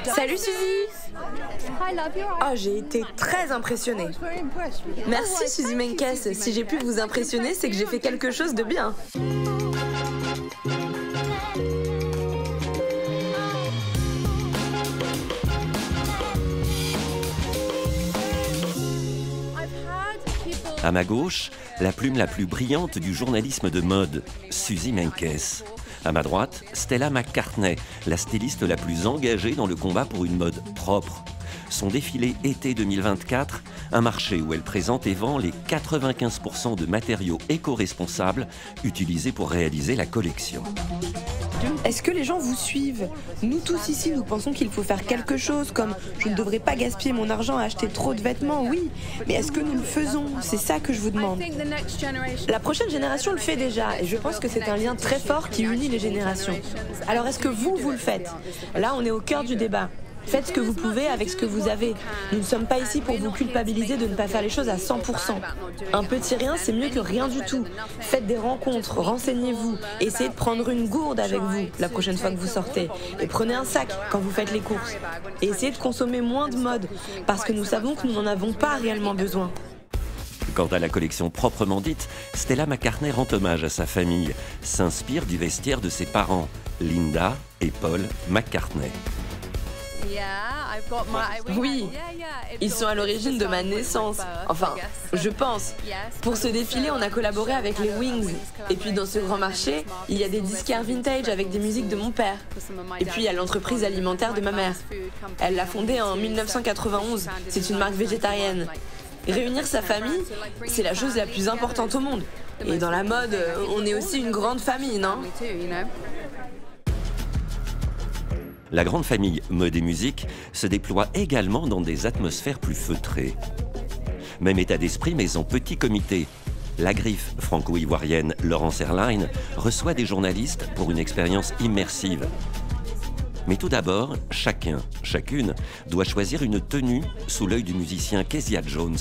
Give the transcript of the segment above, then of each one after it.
Salut Suzy. Oh, j'ai été très impressionnée. Merci Suzy Menkes. Si j'ai pu vous impressionner, c'est que j'ai fait quelque chose de bien. À ma gauche, la plume la plus brillante du journalisme de mode, Suzy Menkes. À ma droite, Stella McCartney, la styliste la plus engagée dans le combat pour une mode propre. Son défilé été 2024, un marché où elle présente et vend les 95% de matériaux éco-responsables utilisés pour réaliser la collection. Est-ce que les gens vous suivent? Nous tous ici, nous pensons qu'il faut faire quelque chose, comme je ne devrais pas gaspiller mon argent à acheter trop de vêtements, oui. Mais est-ce que nous le faisons? C'est ça que je vous demande. La prochaine génération le fait déjà, et je pense que c'est un lien très fort qui unit les générations. Alors est-ce que vous le faites? Là, on est au cœur du débat. Faites ce que vous pouvez avec ce que vous avez. Nous ne sommes pas ici pour vous culpabiliser de ne pas faire les choses à 100%. Un petit rien, c'est mieux que rien du tout. Faites des rencontres, renseignez-vous. Essayez de prendre une gourde avec vous la prochaine fois que vous sortez. Et prenez un sac quand vous faites les courses. Et essayez de consommer moins de mode, parce que nous savons que nous n'en avons pas réellement besoin. Quant à la collection proprement dite, Stella McCartney rend hommage à sa famille, s'inspire du vestiaire de ses parents, Linda et Paul McCartney. Oui, ils sont à l'origine de ma naissance. Enfin, je pense. Pour ce défilé, on a collaboré avec les Wings. Et puis dans ce grand marché, il y a des disquaires vintage avec des musiques de mon père. Et puis il y a l'entreprise alimentaire de ma mère. Elle l'a fondée en 1991. C'est une marque végétarienne. Réunir sa famille, c'est la chose la plus importante au monde. Et dans la mode, on est aussi une grande famille, non ? La grande famille mode et musique se déploie également dans des atmosphères plus feutrées. Même état d'esprit, mais en petit comité. La griffe franco-ivoirienne Laurence Airline reçoit des journalistes pour une expérience immersive. Mais tout d'abord, chacune doit choisir une tenue sous l'œil du musicien Kezia Jones.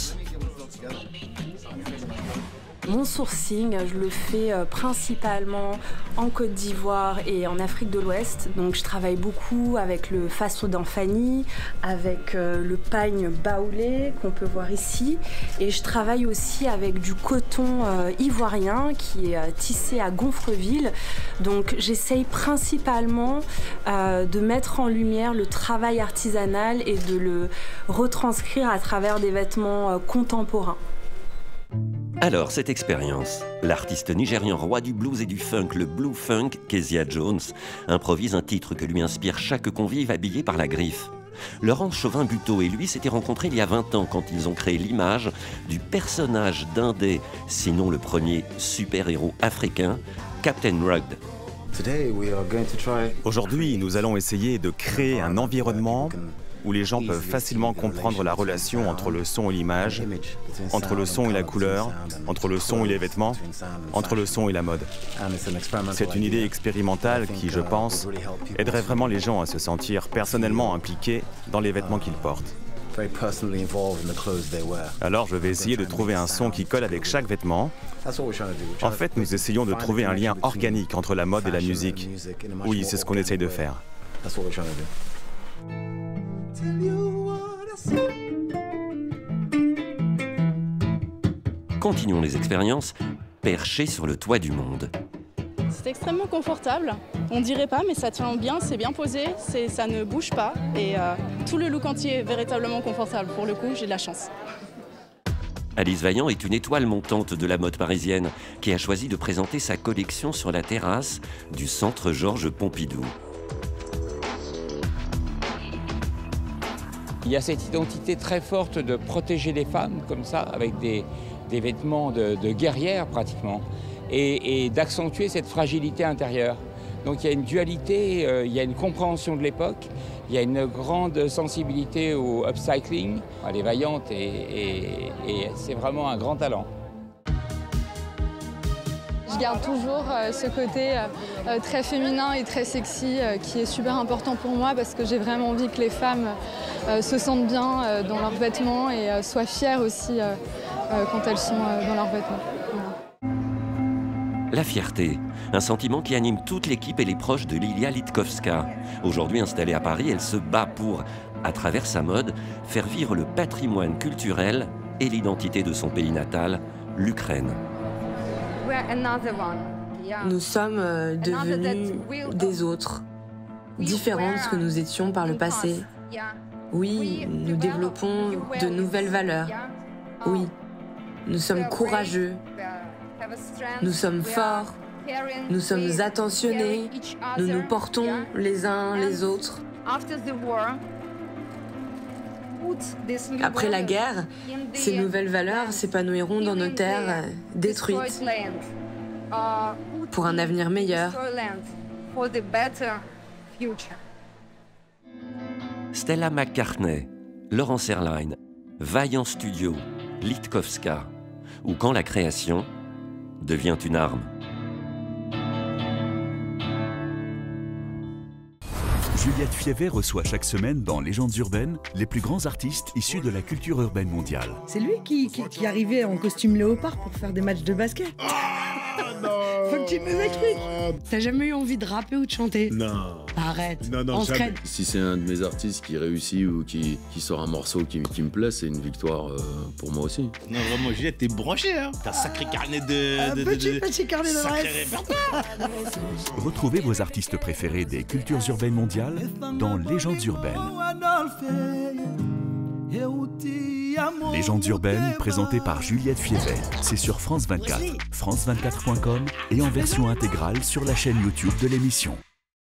Mon sourcing, je le fais principalement en Côte d'Ivoire et en Afrique de l'Ouest. Donc je travaille beaucoup avec le Faso Fanny, avec le pagne baoulé qu'on peut voir ici. Et je travaille aussi avec du coton ivoirien qui est tissé à Gonfreville. Donc j'essaye principalement de mettre en lumière le travail artisanal et de le retranscrire à travers des vêtements contemporains. Alors, cette expérience, l'artiste nigérian roi du blues et du funk, le Blue Funk, Kezia Jones, improvise un titre que lui inspire chaque convive habillé par la griffe. Laurence Chauvin-Buteau et lui s'étaient rencontrés il y a 20 ans quand ils ont créé l'image du personnage d'un des, sinon le premier super-héros africain, Captain Rugged. Aujourd'hui, nous allons essayer de créer un environnement où les gens peuvent facilement comprendre la relation entre le son et l'image, entre le son et la couleur, entre le son et les vêtements, entre le son et la mode. C'est une idée expérimentale qui, je pense, aiderait vraiment les gens à se sentir personnellement impliqués dans les vêtements qu'ils portent. Alors je vais essayer de trouver un son qui colle avec chaque vêtement. En fait, nous essayons de trouver un lien organique entre la mode et la musique. Oui, c'est ce qu'on essaye de faire. Continuons les expériences, perchés sur le toit du monde. C'est extrêmement confortable, on dirait pas, mais ça tient bien, c'est bien posé, ça ne bouge pas et tout le look entier est véritablement confortable. Pour le coup, j'ai de la chance. Alice Vaillant est une étoile montante de la mode parisienne qui a choisi de présenter sa collection sur la terrasse du Centre Georges Pompidou. Il y a cette identité très forte de protéger les femmes comme ça, avec des vêtements de guerrière pratiquement, et d'accentuer cette fragilité intérieure. Donc il y a une dualité, il y a une compréhension de l'époque, il y a une grande sensibilité au upcycling. Elle est vaillante et c'est vraiment un grand talent. Je garde toujours ce côté très féminin et très sexy qui est super important pour moi parce que j'ai vraiment envie que les femmes se sentent bien dans leurs vêtements et soient fières aussi quand elles sont dans leurs vêtements. Voilà. La fierté, un sentiment qui anime toute l'équipe et les proches de Lilia Litkovska. Aujourd'hui installée à Paris, elle se bat pour, à travers sa mode, faire vivre le patrimoine culturel et l'identité de son pays natal, l'Ukraine. Nous sommes devenus des autres, différents de ce que nous étions par le passé. Oui, nous développons de nouvelles valeurs. Oui, nous sommes courageux, nous sommes forts, nous sommes attentionnés, nous nous portons les uns les autres. Après la guerre, ces nouvelles valeurs s'épanouiront dans nos terres détruites pour un avenir meilleur. Stella McCartney, Laurence Erline, Vaillant Studio, Litkovska, ou quand la création devient une arme. Juliette Fievet reçoit chaque semaine dans Légendes urbaines les plus grands artistes issus de la culture urbaine mondiale. C'est lui qui arrivait en costume léopard pour faire des matchs de basket. Faut que tu me expliques. T'as jamais eu envie de rapper ou de chanter? Non. Arrête. Non, jamais. Si c'est un de mes artistes qui réussit ou qui sort un morceau qui me plaît, c'est une victoire pour moi aussi. Non, vraiment, Juliette, t'es branché, hein. T'as un sacré carnet de... Petit carnet de rêve. Retrouvez vos artistes préférés des cultures urbaines mondiales dans Légendes urbaines. Légendes urbaines, présentées par Juliette Fievet. C'est sur France 24, france24.com et en version intégrale sur la chaîne YouTube de l'émission.